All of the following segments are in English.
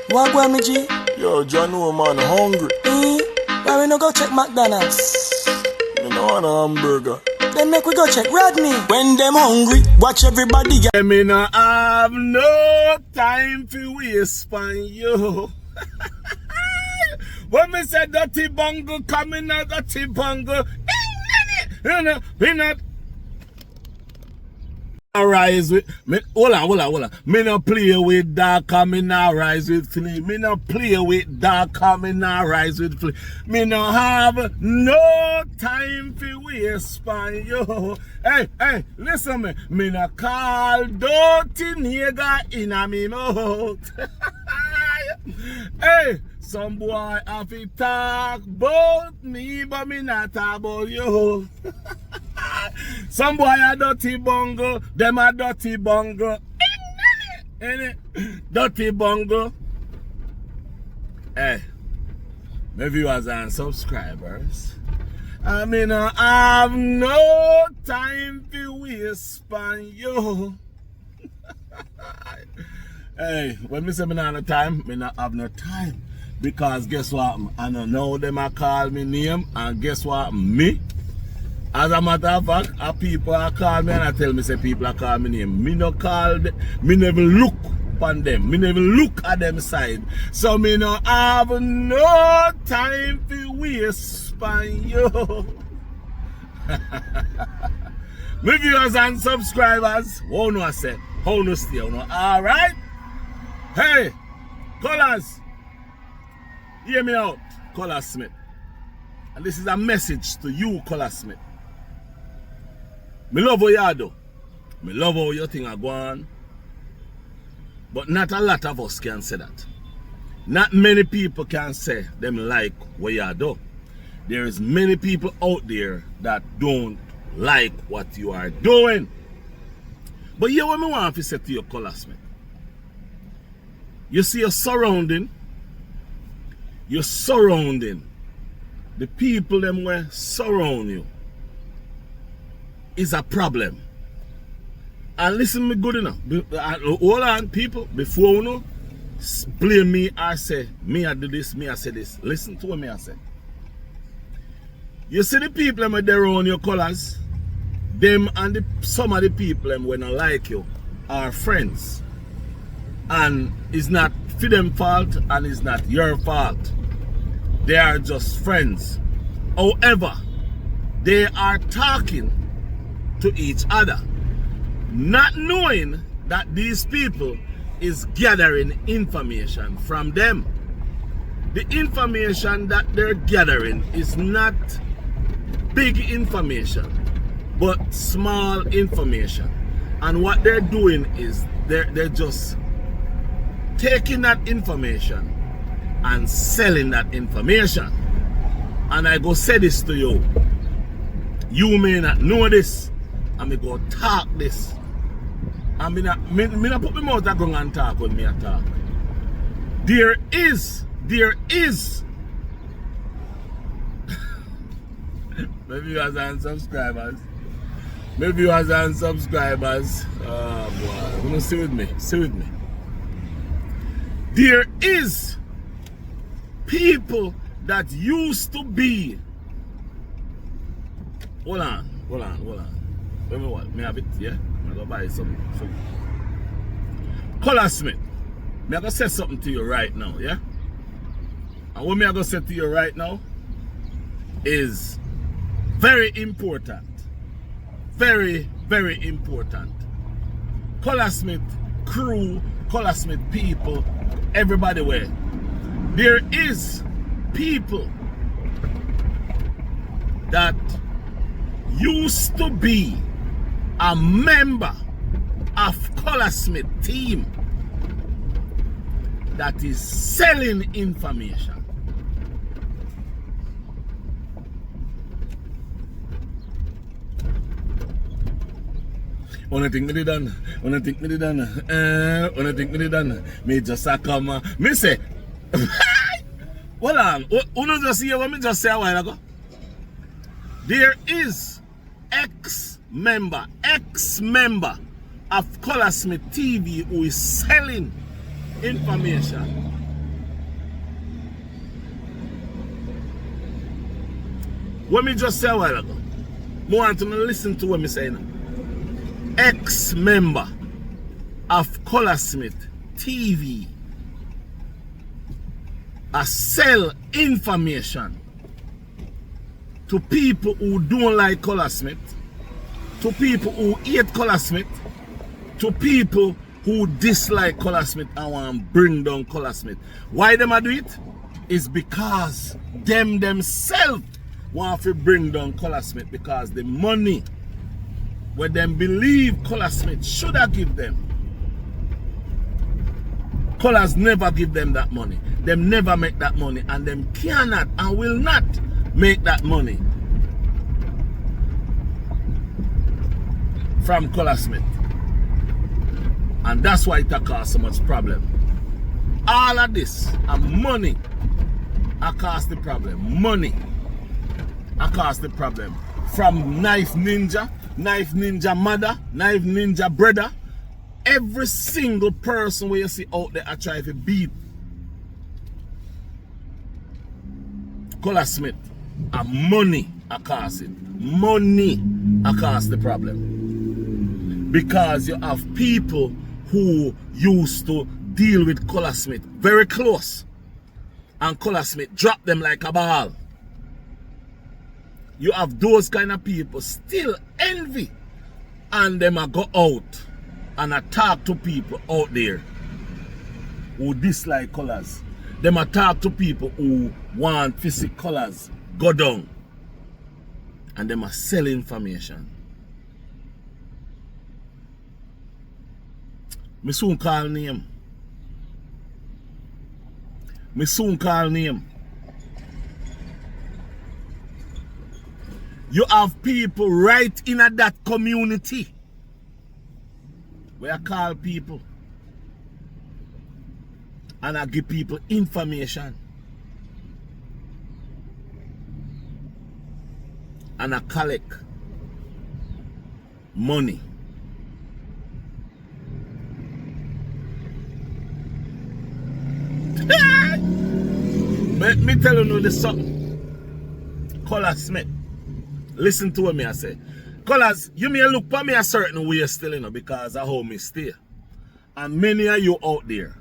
What go me G? Yo, John, no man, hungry. Why we no go check McDonald's? Me no want a hamburger. Then make we go check Rodney. When them hungry, watch everybody get. Me no have no time to waste on you. When me say dirty bungle coming out, dirty bungle, me not rise with me. Hold on. Me no play with dark, me no rise with flame. Me no play with dark, me no rise with flame. Me no have no time to waste on you. Hey, listen me. Me no call dirty nigga in a me mouth. Hey, some boy have to talk about me, but me not talk about you. Some boy a dirty bungle, them a dirty bungle. Dirty bungle. Hey, my viewers and subscribers, I mean, I have no time to waste on you. Hey, when me say me not have no time, me not have no time. Because guess what? I don't know them a call me name, and guess what? Me, as a matter of fact, people are call me and I tell me say people are call me name. Me no call them, me never look upon them. Me never look at them side. So me no have no time to waste on you. My viewers and subscribers, how no I say, how no stay, how no. Alright? Hey, Colaz, hear me out, Colaz Smith. And this is a message to you, Colaz Smith. Me love how you do. Me love how your thing are going. But not a lot of us can say that. Not many people can say them like what you do. There is many people out there that don't like what you are doing. But here what me want to say to you, Colaz Smith. You see your surrounding. You're surrounding. The people them where surround you is a problem. And listen me good enough. Hold on, people. Before you know, blame me or say, me I do this, me I say this. Listen to what me I say. You see the people them there around your colors, them and some of the people them when I like you are friends. And it's not for them fault and it's not your fault. They are just friends. However, they are talking to each other, not knowing that these people is gathering information from them. The information that they're gathering is not big information, but small information. And what they're doing is they're just taking that information and selling that information. And I go say this to you. You may not know this. And me go talk this. And me not put my mouth and go and talk when me talk. There is my viewers and subscribers. Oh boy, come on, stay with me. There is people that used to be. Hold on. Let me what? Me have it, yeah? I'm gonna buy some food. Colaz Smith, me I gonna say something to you right now, yeah? And what me I gonna say to you right now is very important. Very, very important. Colaz Smith crew, Colaz Smith people, everybody where there is people that used to be a member of Colaz Smith team that is selling information. When I think me done, me just a come, me say, hold on, you just hear what me just say a while ago? There is ex-member of Colaz Smith TV who is selling information What me just say a while ago. I want to listen to what me say now. Ex-member of X Colaz Smith TV sell information to people who don't like X Colaz Smith, to people who hate X Colaz Smith, to people who dislike X Colaz Smith and want to bring down X Colaz Smith. Why them do it? It's because them themselves want to bring down X Colaz Smith, because the money where them believe X Colaz Smith should have give them, X Colaz never give them that money. Them never make that money, and them cannot and will not make that money from X Colaz Smith. And that's why it cause so much problem. All of this and money cause the problem. Money cause the problem. From Knife Ninja mother, Knife Ninja brother, every single person where you see out there are trying to beat X Colaz Smith, and money cause it. Money cause the problem. Because you have people who used to deal with X Colaz Smith very close, and X Colaz Smith drop them like a ball. You have those kind of people still envy, and them a go out and a talk to people out there who dislike X Colaz. Them a talk to people who want to see X Colaz go down, and them a sell information. Me soon call name. Me soon call name. You have people right in that community where I call people and I give people information and I collect money. Let me tell you this something. X Colaz Smith. Listen to what me I say. Colaz, you may look for me a certain way still, you know, because of how me stay. And many of you out there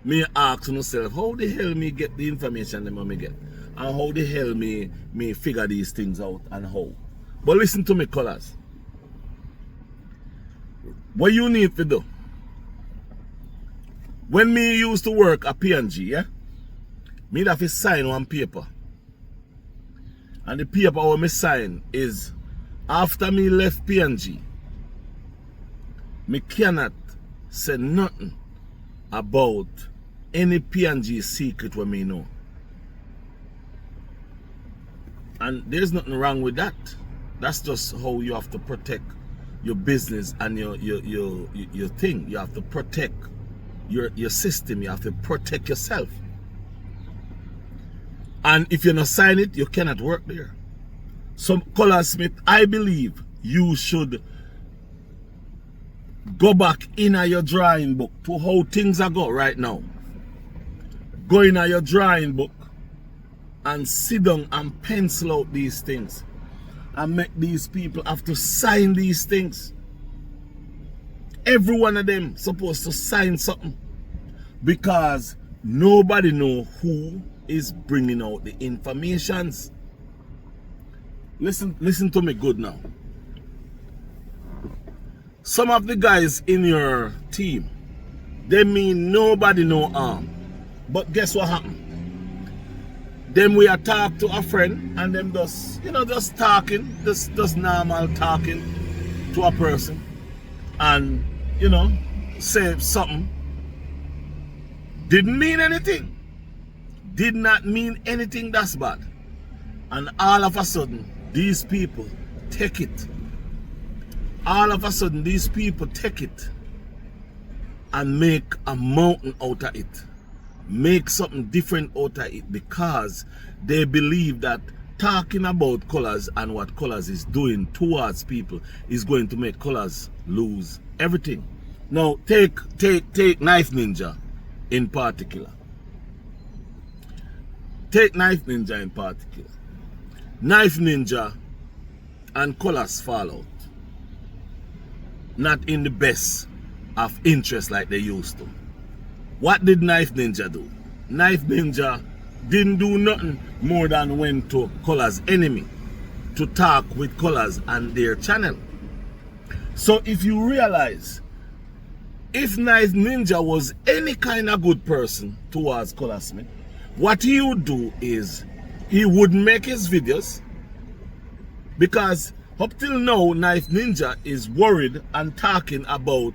may ask yourself, how the hell me get the information that me get? And how the hell me figure these things out and how? But listen to me, Colaz. What you need to do, when me used to work at P&G, yeah, me have to sign one paper. And the paper I me sign is, after me left P&G, me cannot say nothing about any P&G secret what me know. And there's nothing wrong with that. That's just how you have to protect your business and your thing. You have to protect your system. You have to protect yourself. And if you not sign it, you cannot work there. So, X Colaz Smith, I believe you should go back in your drawing book to how things are going right now. Go in your drawing book and sit down and pencil out these things and make these people have to sign these things. Every one of them supposed to sign something, because nobody know who is bringing out the informations. Listen to me good now. Some of the guys in your team, they mean nobody no harm. But guess what happened? Them we are talk to a friend and them just, you know, just talking, just normal talking to a person, and, you know, say something. Didn't mean anything. Did not mean anything that's bad. And all of a sudden, these people take it. All of a sudden, these people take it and make a mountain out of it. Make something different out of it, because they believe that talking about X Colaz and what X Colaz is doing towards people is going to make X Colaz lose everything. Now, take Knife Ninja in particular. Take Knife Ninja in particular. Knife Ninja and Colaz fall out. Not in the best of interest like they used to. What did Knife Ninja do? Knife Ninja didn't do nothing more than went to Colaz enemy to talk with Colaz and their channel. So if you realize, if Knife Ninja was any kind of good person towards Colaz Smith, what he would do is he would make his videos, because up till now Knife Ninja is worried and talking about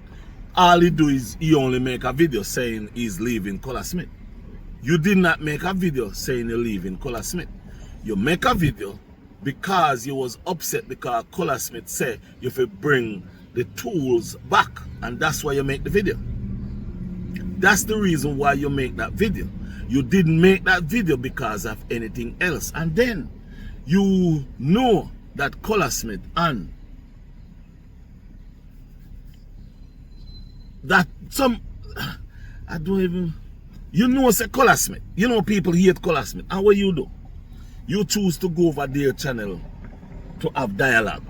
all he do is he only make a video saying he's leaving Colaz Smith. You did not make a video saying you're leaving Colaz Smith. You make a video because you was upset because Colaz Smith said you should bring the tools back, and that's why you make the video. That's the reason why you make that video. You didn't make that video because of anything else. And then you know that Colaz Smith and that some, I don't even, you know, say Colaz Smith. You know people hate Colaz Smith. And what you do? You choose to go over their channel to have dialogue,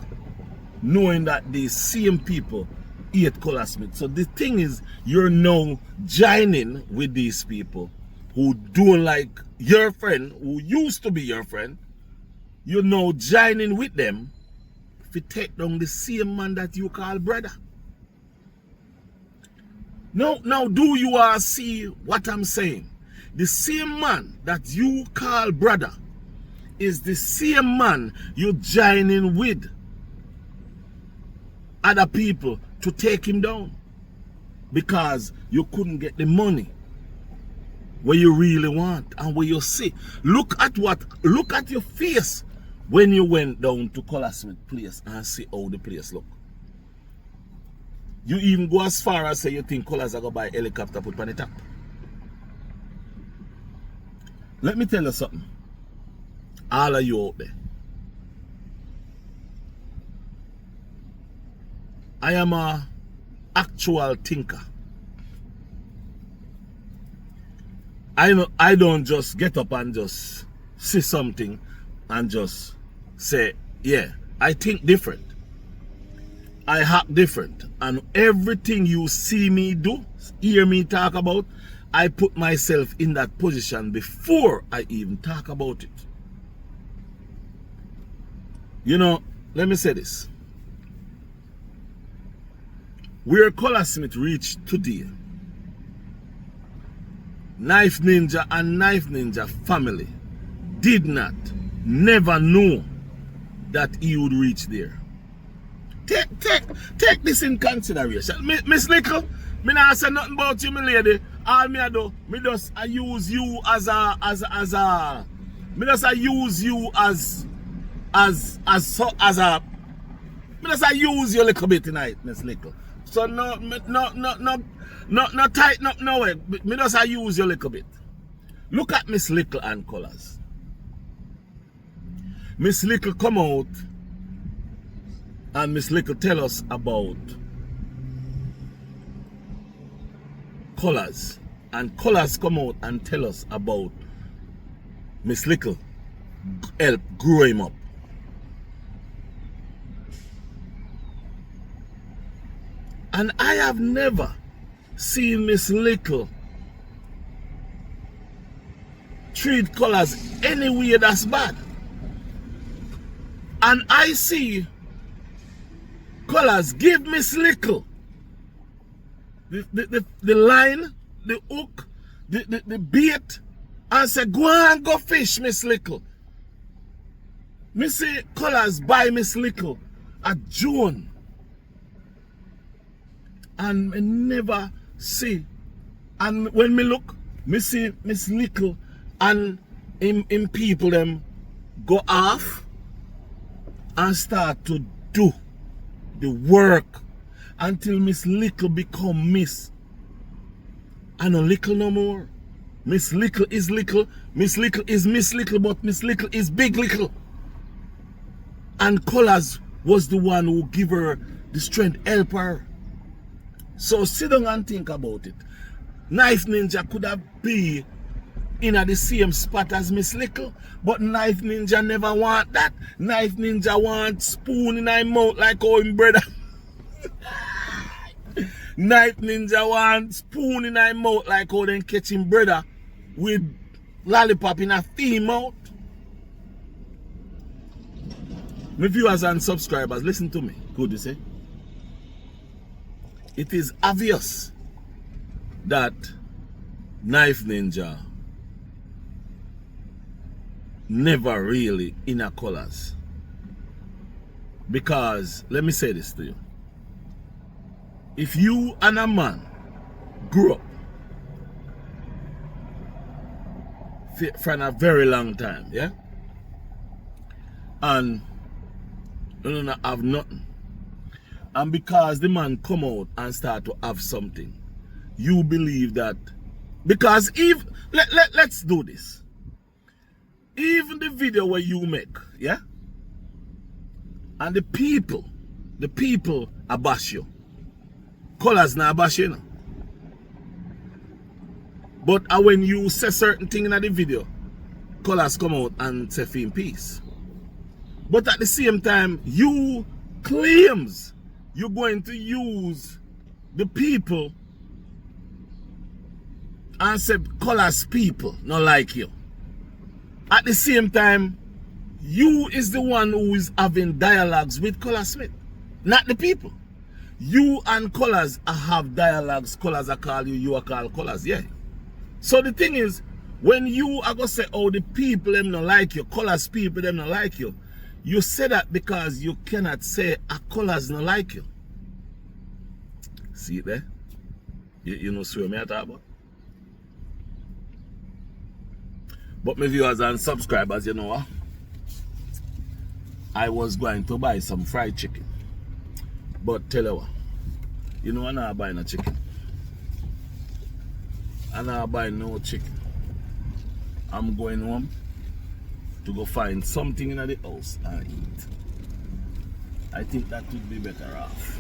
knowing that the same people hate Colaz Smith. So the thing is, you're now joining with these people who don't like your friend, who used to be your friend. You're now joining with them to take down the same man that you call brother. Now do you all see what I'm saying? The same man that you call brother is the same man you joining with other people to take him down because you couldn't get the money where you really want and where you see. Look at your face when you went down to Colaz Smith place and see how the place look. You even go as far as say you think Colaz are going to buy a helicopter put on the top. Let me tell you something. All of you out there. I am a actual thinker. I don't just get up and just see something and just say, yeah, I think different. I act different. And everything you see me do, hear me talk about, I put myself in that position before I even talk about it. You know, let me say this. Where Colaz Smith reached today, Knife Ninja and Knife Ninja family did not, never know that he would reach there. Take this in consideration. Miss Little, me not say nothing about you, my lady. All me I do, me just I use you as a me just I use you as a me just I use you a little bit tonight, Miss Little. So no tighten up no way. Me just I use you a little bit. Look at Miss Little and Colaz. Miss Little come out and Miss Little tell us about Colaz, and Colaz come out and tell us about Miss Little help grow him up. And I have never seen Miss Little treat Colaz any way that's bad. And I see Colaz give Miss Little the line, the hook, the bait, and say, go and go fish, Miss Little. Me see Colaz buy Miss Little a June. And me never see. And when me look, me see Miss Little and in people them go off and start to do the work until Miss Little become Miss. And a little no more. Miss Little is little. Miss Little is Miss Little, but Miss Little is Big Little. And Colaz was the one who give her the strength, help her. So sit down and think about it. Knife Ninja could have been in the same spot as Miss Little. But Knife Ninja never want that. Knife Ninja want spoon in his mouth like how him brother. Knife Ninja want spoon in his mouth like how them catch him brother with lollipop in a theme mouth. My viewers and subscribers, listen to me. Good, you say? It is obvious that Knife Ninja never really in a colors. Because, let me say this to you. If you and a man grew up for a very long time, yeah? And you don't have nothing. And because the man come out and start to have something, you believe that, because if, let's do this. Even the video where you make, yeah? And the people abash you. Colors not abash you, no? But when you say certain thing in the video, Colors come out and say in peace. But at the same time, you claims you're going to use the people and say Colors people not like you. At the same time, you is the one who is having dialogues with Colaz Smith, not the people. You and Colors have dialogues. Colors are call you, you are called Colors, yeah. So the thing is, when you are going to say, oh, the people them not like you, Colors people them not like you, you say that because you cannot say a Colors not like you. See it there? You know what I talk about? But my viewers and subscribers, you know what? I was going to buy some fried chicken. But tell you what, you know I'm not buying a chicken. I'm not buying no chicken. I'm going home to go find something in the house and eat. I think that would be better off.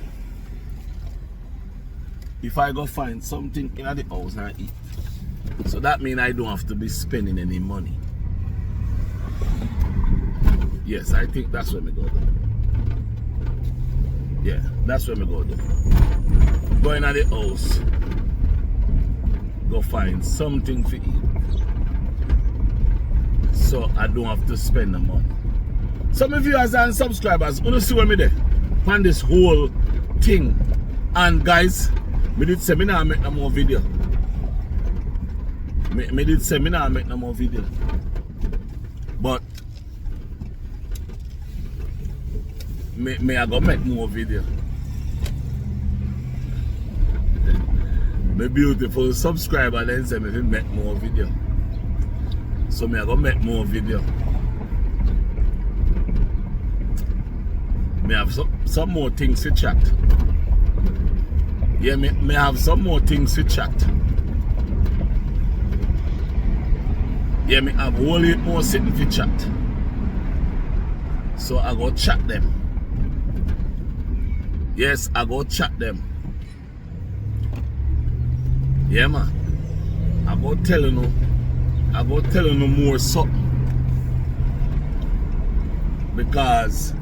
If I go find something in the house and eat. So that means I don't have to be spending any money. Yes, I think that's where we go do. Yeah, that's where we go do. Go in the house. Go find something to eat. So I don't have to spend the money. Some of you viewers and subscribers, you see where me there on this whole thing. And guys, me did say me not make no more video. Me did say me not make no more video. But me I go make more video. My beautiful subscriber then say me will make more video. So me I go make more video. Me have some more things to chat. Yeah, me have some more things to chat. Yeah, me have a whole lot more sitting to chat. So I go chat them. Yes, I go chat them. Yeah, man. I go telling you more something. Because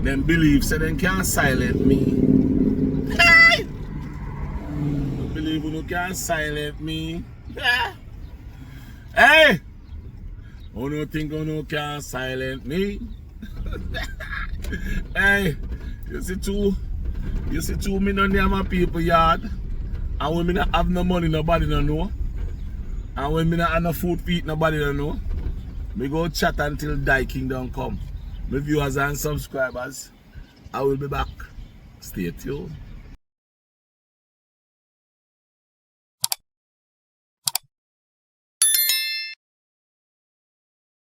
them believe say they can't silence me. Hey! They believe you can't silence me. Hey! You don't think you can't silence me? Hey! You see two millionaire people yard. And when me not have no money, nobody don't know. And when me not have no food to eat, nobody don't know. Me go chat until Die Kingdom come. My viewers and subscribers, I will be back. Stay tuned.